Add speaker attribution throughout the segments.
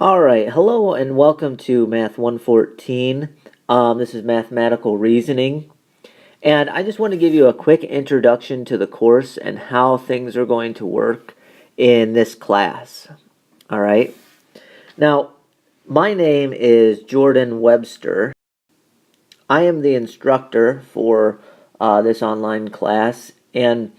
Speaker 1: All right, hello and welcome to Math 114. This is mathematical reasoning, and I just want to give you a quick introduction to the course and how things are going to work in this class. All right, now my name is Jordan Webster. I am the instructor for this online class, and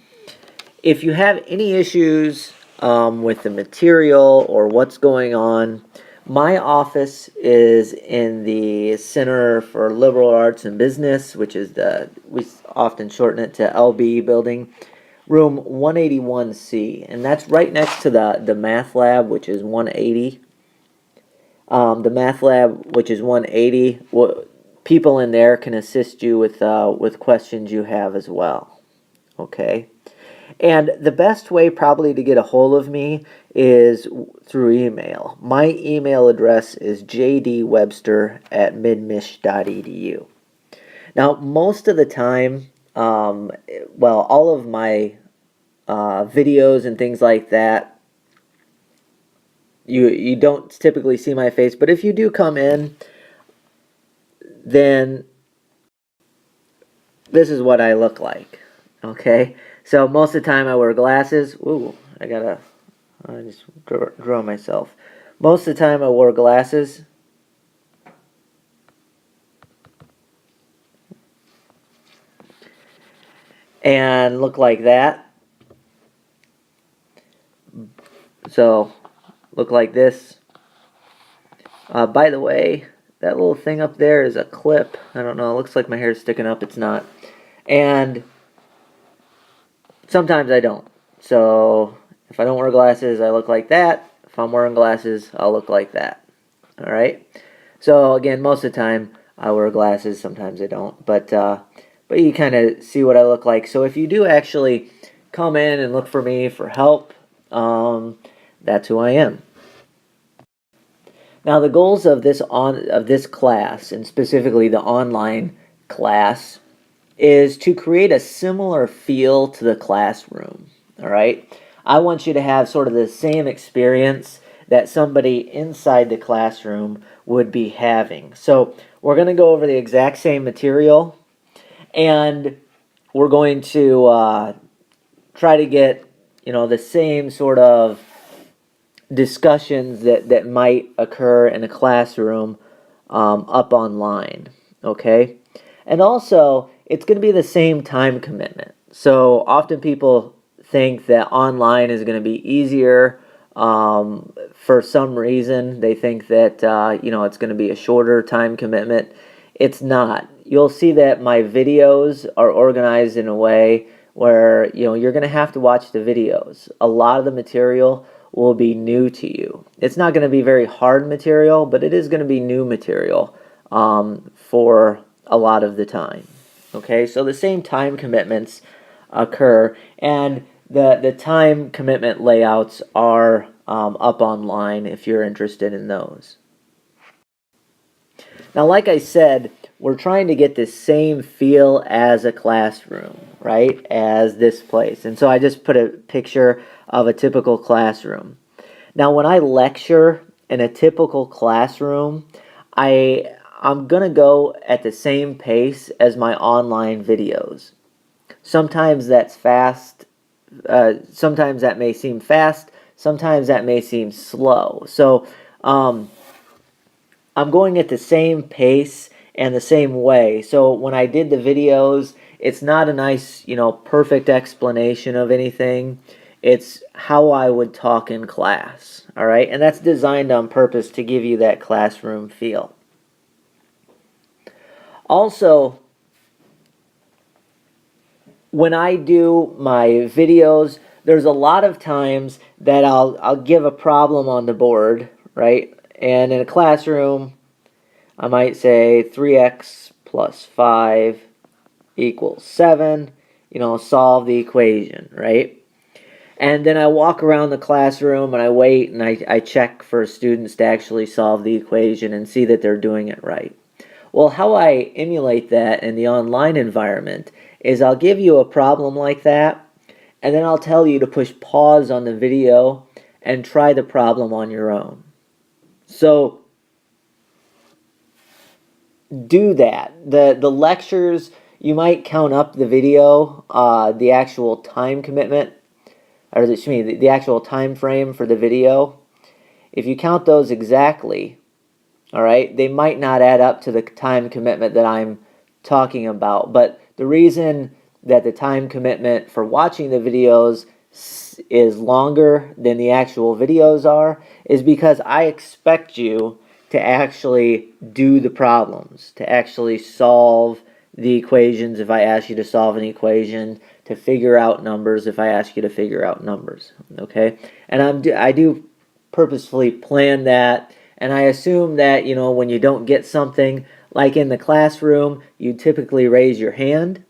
Speaker 1: if you have any issues with the material or what's going on, my office is in the Center for Liberal Arts and Business, which is we often shorten it to LB building, room 181C, and that's right next to the math lab, which is 180. The math lab, which is 180, people in there can assist you with questions you have as well. Okay. And the best way probably to get a hold of me is through email. My email address is jdwebster@midmich.edu. Now, most of the time, all of my videos and things like that, you don't typically see my face, but if you do come in, then this is what I look like. Okay, so most of the time I wear glasses. Ooh, I just drew myself. Most of the time I wore glasses. And look like that. So, look like this. By the way, that little thing up there is a clip. I don't know, it looks like my hair's sticking up. It's not. And sometimes I don't. So, if I don't wear glasses, I look like that. If I'm wearing glasses, I'll look like that. Alright? So, again, most of the time, I wear glasses. Sometimes I don't. But you kind of see what I look like. So, if you do actually come in and look for me for help, that's who I am. Now, the goals of this class, and specifically the online class, is to create a similar feel to the classroom. All right, I want you to have sort of the same experience that somebody inside the classroom would be having. So we're going to go over the exact same material, and we're going to try to get the same sort of discussions that might occur in a classroom up online. Okay, and also it's going to be the same time commitment. So often people think that online is going to be easier. For some reason, they think that it's going to be a shorter time commitment. It's not. You'll see that my videos are organized in a way where you're going to have to watch the videos. A lot of the material will be new to you. It's not going to be very hard material, but it is going to be new material for a lot of the time. Okay, so the same time commitments occur, and the time commitment layouts are up online if you're interested in those. Now, like I said, we're trying to get the same feel as a classroom, right, as this place. And so I just put a picture of a typical classroom. Now, when I lecture in a typical classroom, I'm going to go at the same pace as my online videos. Sometimes that's fast. Sometimes that may seem fast. Sometimes that may seem slow. So I'm going at the same pace and the same way. So when I did the videos, it's not a nice, perfect explanation of anything. It's how I would talk in class, all right? And that's designed on purpose to give you that classroom feel. Also, when I do my videos, there's a lot of times that I'll give a problem on the board, right? And in a classroom, I might say 3x plus 5 equals 7, solve the equation, right? And then I walk around the classroom and I wait and I check for students to actually solve the equation and see that they're doing it right. Well, how I emulate that in the online environment is I'll give you a problem like that, and then I'll tell you to push pause on the video and try the problem on your own. So do that. The lectures, you might count up the video, the actual time commitment, or excuse me, the actual time frame for the video. If you count those exactly, all right, they might not add up to the time commitment that I'm talking about. But the reason that the time commitment for watching the videos is longer than the actual videos are is because I expect you to actually do the problems, to actually solve the equations if I ask you to solve an equation, to figure out numbers if I ask you to figure out numbers, okay? And I do purposefully plan that, and I assume that, you know, when you don't get something, like in the classroom, you typically raise your hand.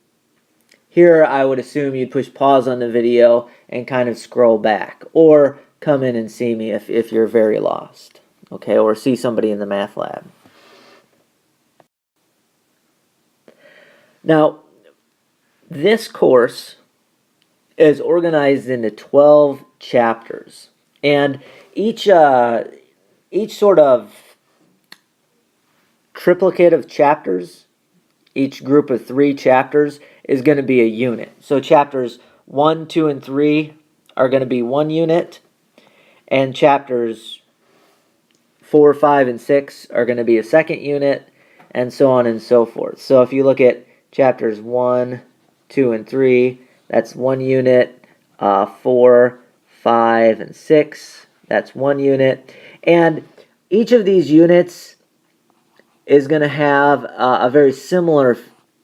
Speaker 1: Here, I would assume you'd push pause on the video and kind of scroll back, or come in and see me if you're very lost, okay, or see somebody in the math lab. Now, this course is organized into 12 chapters, and each sort of triplicate of chapters, each group of 3 chapters, is going to be a unit. So chapters 1, 2, and 3 are going to be 1 unit, and chapters 4, 5, and 6 are going to be a second unit, and so on and so forth. So if you look at chapters 1, 2, and 3, that's 1 unit, 4, 5, and 6, that's 1 unit. And each of these units is going to have a very similar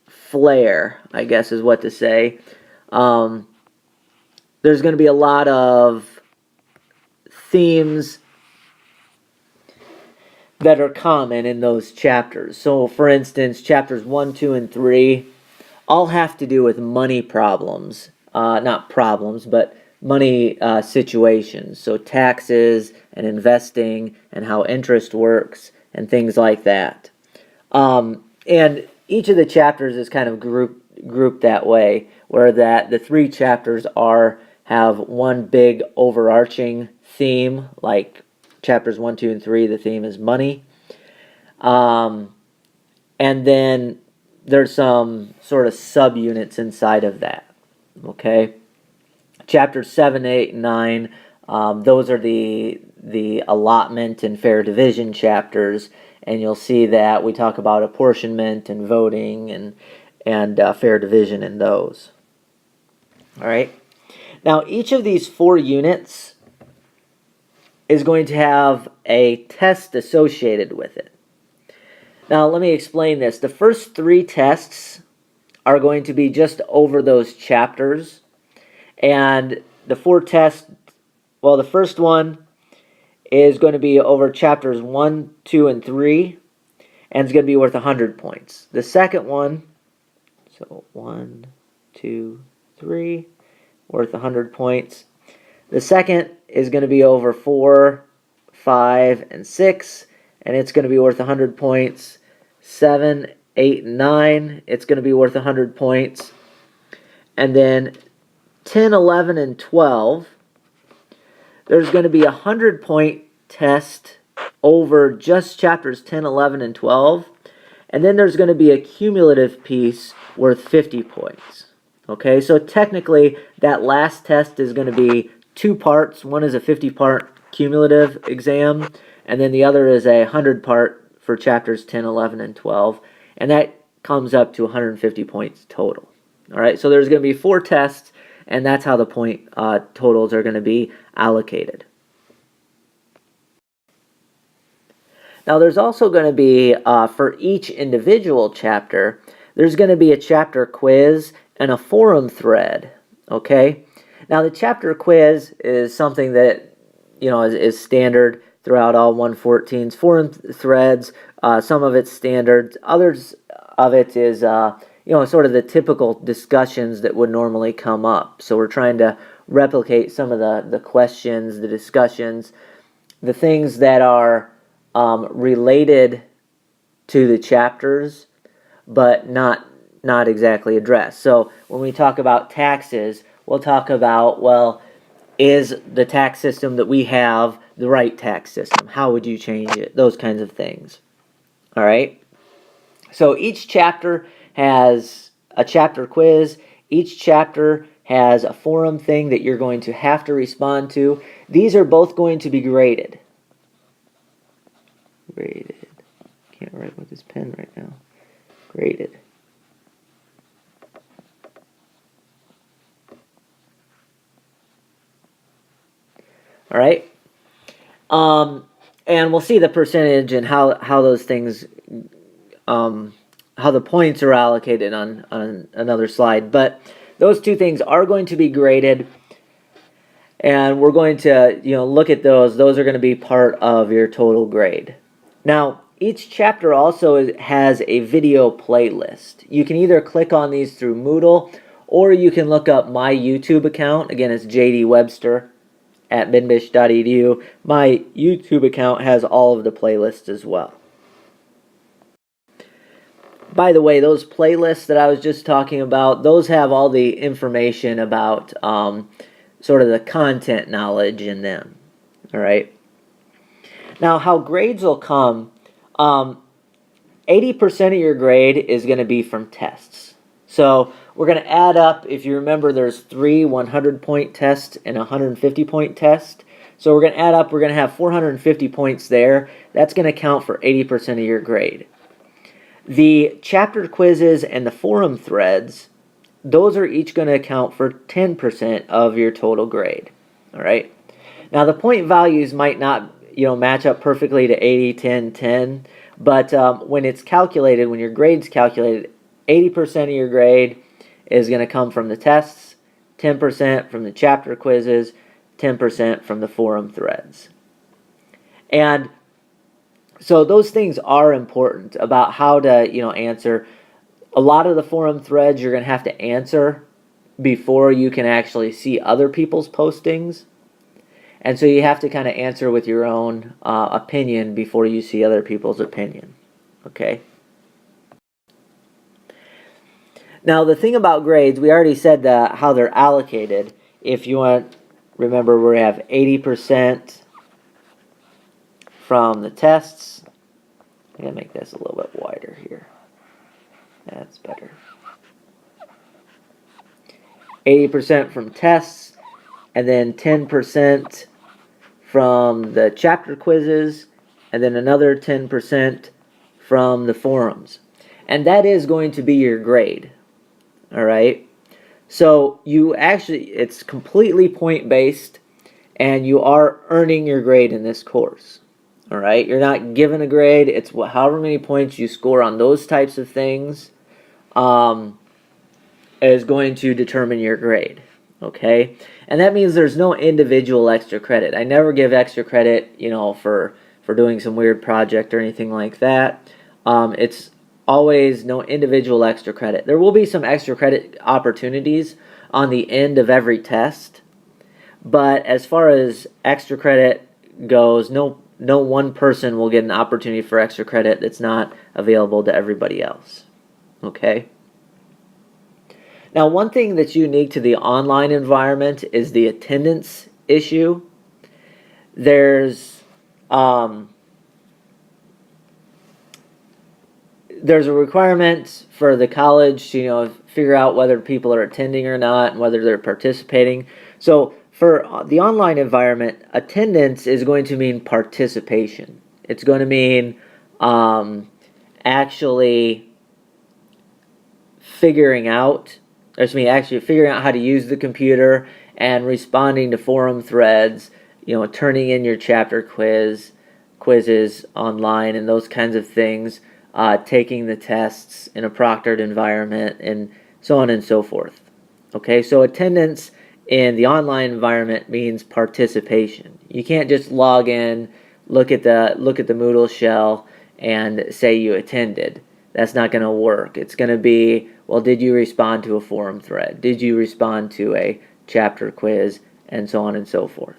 Speaker 1: flair, I guess is what to say. There's going to be a lot of themes that are common in those chapters. So, for instance, chapters 1, 2, and 3 all have to do with money problems. Not problems, but money situations. So taxes and investing and how interest works and things like that. And each of the chapters is kind of grouped that way, where that the 3 chapters have one big overarching theme, like chapters 1, 2, and 3, the theme is money. And then there's some sort of subunits inside of that, okay? Chapters 7, 8, and 9, those are the allotment and fair division chapters, and you'll see that we talk about apportionment and voting and fair division in those. All right? Now, each of these 4 units is going to have a test associated with it. Now, let me explain this. The first 3 tests are going to be just over those chapters, and the 4 tests, well, the first one is going to be over chapters 1, 2, and 3, and it's going to be worth 100 points. The second one, so 1, 2, 3, worth 100 points. The second is going to be over 4, 5, and 6, and it's going to be worth 100 points. 7, 8, and 9, it's going to be worth 100 points. And then 10, 11, and 12, there's going to be a 100-point test over just chapters 10, 11, and 12. And then there's going to be a cumulative piece worth 50 points. Okay, so technically that last test is going to be 2 parts. One is a 50-part cumulative exam, and then the other is a 100-part for chapters 10, 11, and 12. And that comes up to 150 points total. All right, so there's going to be 4 tests, and that's how the point totals are going to be allocated. Now, there's also going to be, for each individual chapter, there's going to be a chapter quiz and a forum thread, okay? Now, the chapter quiz is something that, you know, is standard throughout all 114's forum threads. Some of it's standard. Others of it is, you know, sort of the typical discussions that would normally come up. So we're trying to replicate some of the questions, the discussions, the things that are related to the chapters, but not exactly addressed. So when we talk about taxes, we'll talk about, well, is the tax system that we have the right tax system? How would you change it? Those kinds of things. All right. So each chapter has a chapter quiz. Each chapter has a forum thing that you're going to have to respond to. These are both going to be graded. Graded. Can't write with this pen right now. Graded. All right. And we'll see the percentage and how those things, how the points are allocated on another slide. But those two things are going to be graded, and we're going to look at those. Those are going to be part of your total grade. Now, each chapter also has a video playlist. You can either click on these through Moodle, or you can look up my YouTube account. Again, it's J.D. Webster at midmish.edu. My YouTube account has all of the playlists as well. By the way, those playlists that I was just talking about, those have all the information about sort of the content knowledge in them. All right. Now, how grades will come, 80% of your grade is going to be from tests. So we're going to add up, if you remember, there's 3 100-point tests and a 150-point test. So we're going to add up, we're going to have 450 points there. That's going to count for 80% of your grade. The chapter quizzes and the forum threads, those are each going to account for 10% of your total grade. All right. Now the point values might not, match up perfectly to 80, 10, 10, but when it's calculated, when your grade's calculated, 80% of your grade is going to come from the tests, 10% from the chapter quizzes, 10% from the forum threads. And so those things are important about how to, answer. A lot of the forum threads you're going to have to answer before you can actually see other people's postings. And so you have to kind of answer with your own opinion before you see other people's opinion. Okay? Now, the thing about grades, we already said how they're allocated. If you want, remember, we have 80% from the tests. I'm going to make this a little bit wider here. That's better. 80% from tests, and then 10% from the chapter quizzes, and then another 10% from the forums. And that is going to be your grade. All right? So it's completely point-based, and you are earning your grade in this course. All right? You're not given a grade. It's however many points you score on those types of things is going to determine your grade. Okay? And that means there's no individual extra credit. I never give extra credit, for doing some weird project or anything like that. It's always no individual extra credit. There will be some extra credit opportunities on the end of every test, but as far as extra credit goes, no one person will get an opportunity for extra credit that's not available to everybody else. Okay? Now, one thing that's unique to the online environment is the attendance issue. There's a requirement for the college to figure out whether people are attending or not and whether they're participating. So for the online environment, attendance is going to mean participation. It's going to mean actually figuring out how to use the computer and responding to forum threads, turning in your chapter quizzes online and those kinds of things, taking the tests in a proctored environment, and so on and so forth. Okay, so attendance in the online environment means participation. You can't just log in, look at the Moodle shell, and say you attended. That's not going to work. It's going to be, well, did you respond to a forum thread? Did you respond to a chapter quiz? And so on and so forth.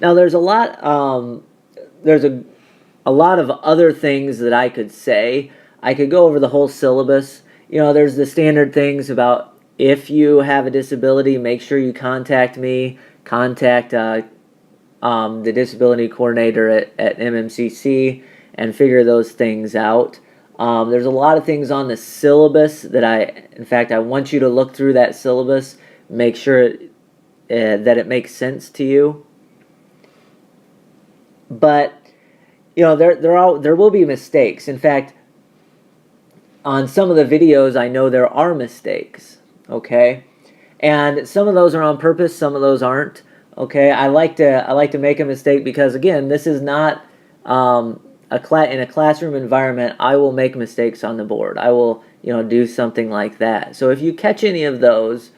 Speaker 1: Now, there's a lot of other things that I could say. I could go over the whole syllabus. There's the standard things about if you have a disability, make sure you contact me. contact the disability coordinator at MMCC and figure those things out. There's a lot of things on the syllabus that in fact, I want you to look through that syllabus, make sure that it makes sense to you. But there will be mistakes. In fact, on some of the videos, I know there are mistakes. Okay, and some of those are on purpose, some of those aren't. Okay, I like to make a mistake because, again, this is not in a classroom environment. I will make mistakes on the board. I will do something like that. So if you catch any of those,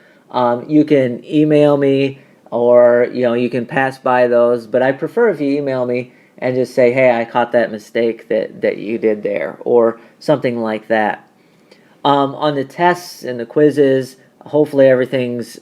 Speaker 1: you can email me, or you can pass by those. But I prefer if you email me and just say, hey, I caught that mistake that you did there, or something like that. On the tests and the quizzes, hopefully everything's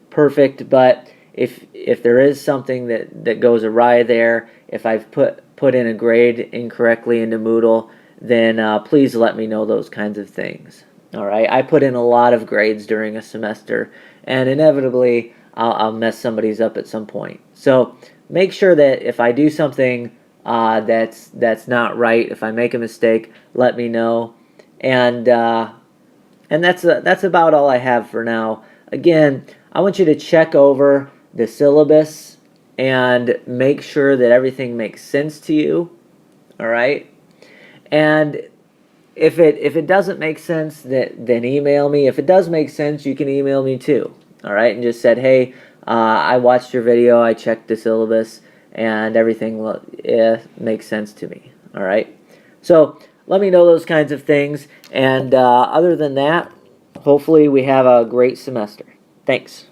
Speaker 1: perfect, but if there is something that goes awry there, if I've put in a grade incorrectly into Moodle, then please let me know those kinds of things. All right, I put in a lot of grades during a semester, and inevitably I'll mess somebody's up at some point. So make sure that if I do something that's not right, if I make a mistake, let me know. And that's about all I have for now. Again, I want you to check over the syllabus and make sure that everything makes sense to you. All right, and if it doesn't make sense, then email me. If it does make sense, you can email me too. All right, and just said, hey, I watched your video, I checked the syllabus, and everything makes sense to me. All right, so let me know those kinds of things. And other than that, hopefully we have a great semester. Thanks.